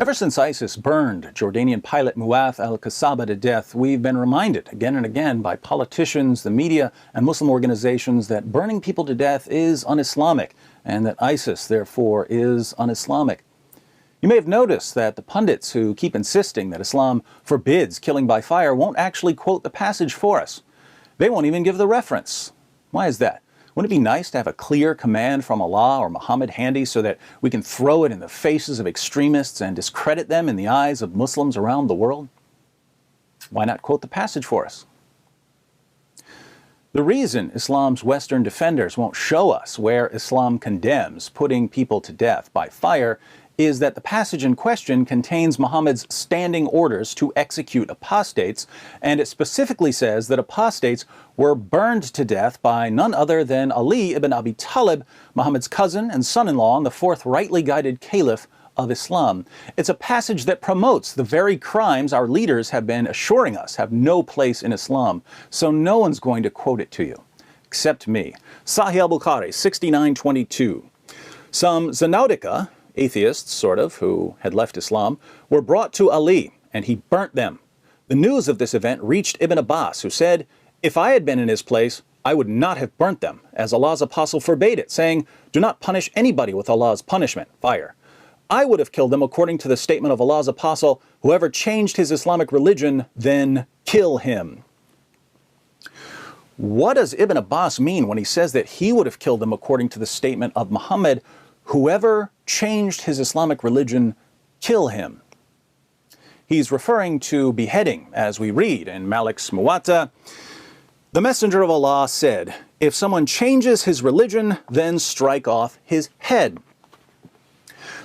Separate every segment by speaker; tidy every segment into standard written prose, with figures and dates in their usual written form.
Speaker 1: Ever since ISIS burned Jordanian pilot Muath al-Qasaba to death, we've been reminded again and again by politicians, the media, and Muslim organizations that burning people to death is un-Islamic, and that ISIS, therefore, is un-Islamic. You may have noticed that the pundits who keep insisting that Islam forbids killing by fire won't actually quote the passage for us. They won't even give the reference. Why is that? Wouldn't it be nice to have a clear command from Allah or Muhammad handy so that we can throw it in the faces of extremists and discredit them in the eyes of Muslims around the world? Why not quote the passage for us? The reason Islam's Western defenders won't show us where Islam condemns putting people to death by fire is that the passage in question contains Muhammad's standing orders to execute apostates, and it specifically says that apostates were burned to death by none other than Ali ibn Abi Talib, Muhammad's cousin and son-in-law, and the fourth rightly guided caliph of Islam. It's a passage that promotes the very crimes our leaders have been assuring us have no place in Islam, so no one's going to quote it to you, except me. Sahih al-Bukhari, 6922. Some Zanadiqa, atheists, sort of, who had left Islam, were brought to Ali, and he burnt them. The news of this event reached Ibn Abbas, who said, "If I had been in his place, I would not have burnt them, as Allah's apostle forbade it, saying, 'Do not punish anybody with Allah's punishment, fire.' I would have killed them according to the statement of Allah's apostle, 'Whoever changed his Islamic religion, then kill him.'" What does Ibn Abbas mean when he says that he would have killed them according to the statement of Muhammad, "Whoever changed his Islamic religion, kill him"? He's referring to beheading, as we read in Malik's Muwatta. The Messenger of Allah said, "If someone changes his religion, then strike off his head."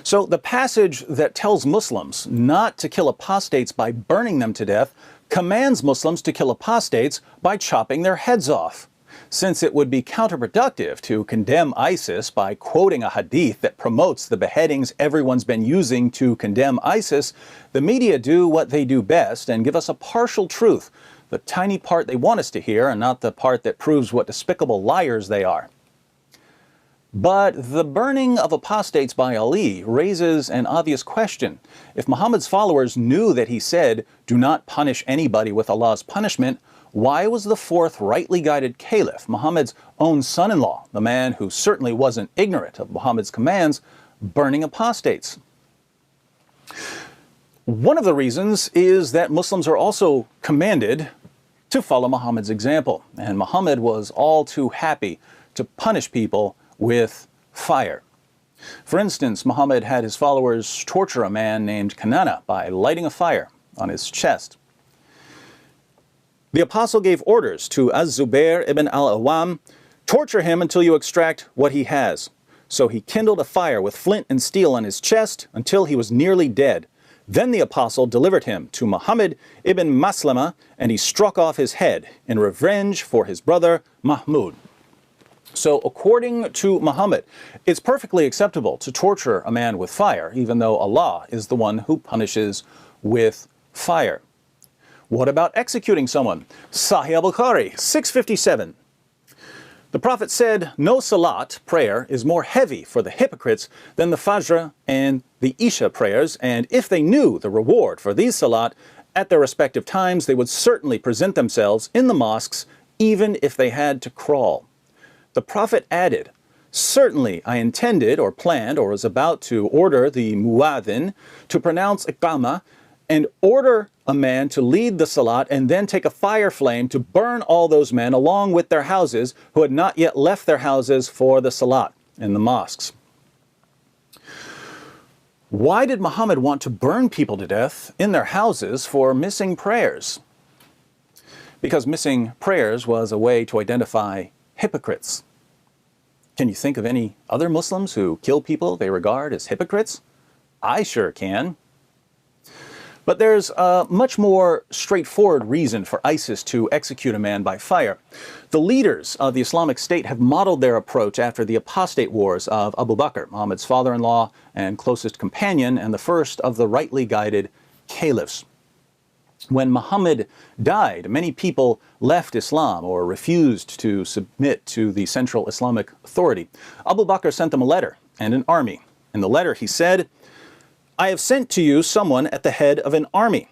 Speaker 1: So the passage that tells Muslims not to kill apostates by burning them to death commands Muslims to kill apostates by chopping their heads off. Since it would be counterproductive to condemn ISIS by quoting a hadith that promotes the beheadings everyone's been using to condemn ISIS, the media do what they do best and give us a partial truth, the tiny part they want us to hear and not the part that proves what despicable liars they are. But the burning of apostates by Ali raises an obvious question. If Muhammad's followers knew that he said, "Do not punish anybody with Allah's punishment," why was the fourth rightly guided caliph, Muhammad's own son-in-law, the man who certainly wasn't ignorant of Muhammad's commands, burning apostates? One of the reasons is that Muslims are also commanded to follow Muhammad's example, and Muhammad was all too happy to punish people with fire. For instance, Muhammad had his followers torture a man named Kanana by lighting a fire on his chest. The apostle gave orders to Az-Zubair ibn al-Awwam, "Torture him until you extract what he has." So he kindled a fire with flint and steel on his chest until he was nearly dead. Then the apostle delivered him to Muhammad ibn Maslama, and he struck off his head in revenge for his brother Mahmud. So according to Muhammad, it's perfectly acceptable to torture a man with fire, even though Allah is the one who punishes with fire. What about executing someone? Sahih al-Bukhari, 657. The Prophet said, "No salat, prayer, is more heavy for the hypocrites than the Fajr and the Isha prayers, and if they knew the reward for these salat at their respective times, they would certainly present themselves in the mosques, even if they had to crawl." The Prophet added, "Certainly I intended or planned or was about to order the muadhin to pronounce iqamah and order a man to lead the salat and then take a fire flame to burn all those men along with their houses who had not yet left their houses for the salat in the mosques." Why did Muhammad want to burn people to death in their houses for missing prayers? Because missing prayers was a way to identify hypocrites. Can you think of any other Muslims who kill people they regard as hypocrites? I sure can. But there's a much more straightforward reason for ISIS to execute a man by fire. The leaders of the Islamic State have modeled their approach after the apostate wars of Abu Bakr, Muhammad's father-in-law and closest companion, and the first of the rightly guided caliphs. When Muhammad died, many people left Islam or refused to submit to the central Islamic authority. Abu Bakr sent them a letter and an army. In the letter he said, I have sent to you someone at the head of an army.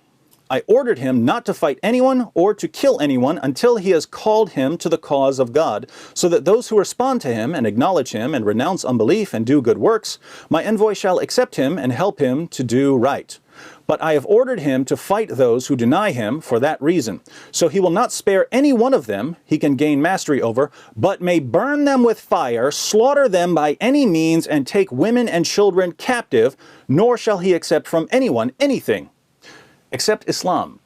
Speaker 1: I ordered him not to fight anyone or to kill anyone until he has called him to the cause of God, so that those who respond to him and acknowledge him and renounce unbelief and do good works, my envoy shall accept him and help him to do right. But I have ordered him to fight those who deny him for that reason. So he will not spare any one of them he can gain mastery over, but may burn them with fire, slaughter them by any means, and take women and children captive, nor shall he accept from anyone anything except Islam.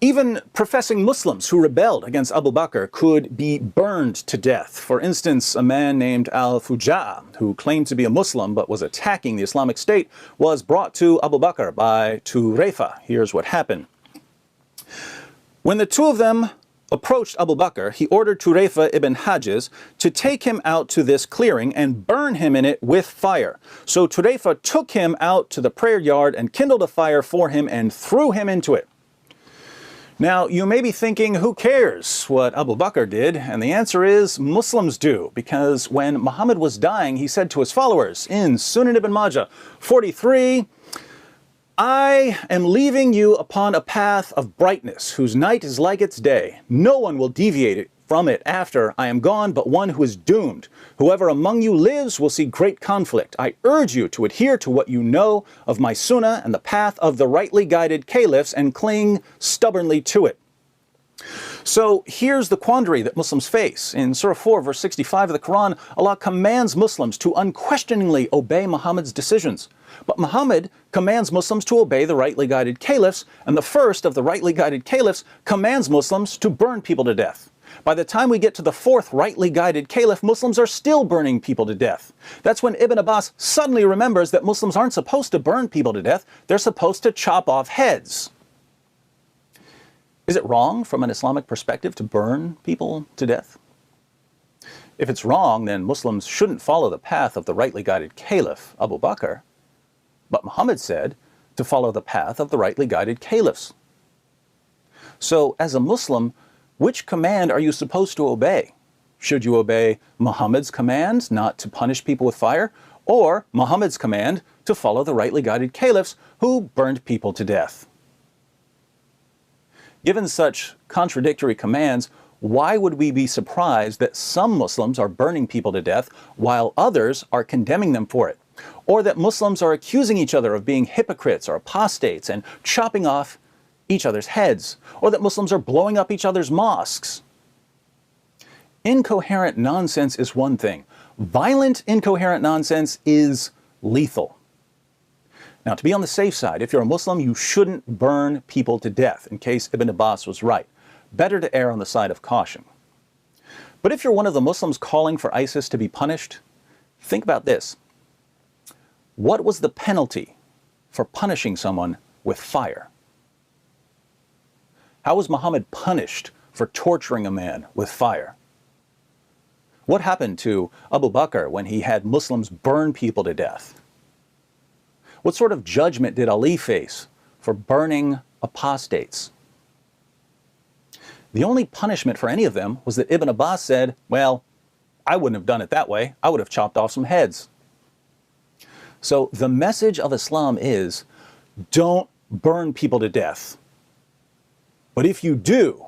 Speaker 1: Even professing Muslims who rebelled against Abu Bakr could be burned to death. For instance, a man named al-Fuja'a, who claimed to be a Muslim but was attacking the Islamic State, was brought to Abu Bakr by Turayfa. Here's what happened. When the two of them approached Abu Bakr, he ordered Turayfa ibn Hajiz to take him out to this clearing and burn him in it with fire. So Turayfa took him out to the prayer yard and kindled a fire for him and threw him into it. Now, you may be thinking, who cares what Abu Bakr did? And the answer is, Muslims do, because when Muhammad was dying, he said to his followers in Sunan ibn Majah 43, I am leaving you upon a path of brightness, whose night is like its day. No one will deviate from it after I am gone, but one who is doomed. Whoever among you lives will see great conflict. I urge you to adhere to what you know of my sunnah and the path of the rightly guided caliphs and cling stubbornly to it. So here's the quandary that Muslims face. In Surah 4, verse 65 of the Quran, Allah commands Muslims to unquestioningly obey Muhammad's decisions. But Muhammad commands Muslims to obey the rightly guided caliphs, and the first of the rightly guided caliphs commands Muslims to burn people to death. By the time we get to the fourth rightly guided caliph, Muslims are still burning people to death. That's when Ibn Abbas suddenly remembers that Muslims aren't supposed to burn people to death, they're supposed to chop off heads. Is it wrong from an Islamic perspective to burn people to death? If it's wrong, then Muslims shouldn't follow the path of the rightly guided caliph, Abu Bakr. But Muhammad said to follow the path of the rightly guided caliphs. So, as a Muslim, which command are you supposed to obey? Should you obey Muhammad's command not to punish people with fire, or Muhammad's command to follow the rightly guided caliphs who burned people to death? Given such contradictory commands, why would we be surprised that some Muslims are burning people to death while others are condemning them for it? Or that Muslims are accusing each other of being hypocrites or apostates and chopping off each other's heads? Or that Muslims are blowing up each other's mosques? Incoherent nonsense is one thing. Violent, incoherent nonsense is lethal. Now, to be on the safe side, if you're a Muslim, you shouldn't burn people to death, in case Ibn Abbas was right. Better to err on the side of caution. But if you're one of the Muslims calling for ISIS to be punished, think about this. What was the penalty for punishing someone with fire? How was Muhammad punished for torturing a man with fire? What happened to Abu Bakr when he had Muslims burn people to death? What sort of judgment did Ali face for burning apostates? The only punishment for any of them was that Ibn Abbas said, well, I wouldn't have done it that way. I would have chopped off some heads. So the message of Islam is, don't burn people to death. But if you do,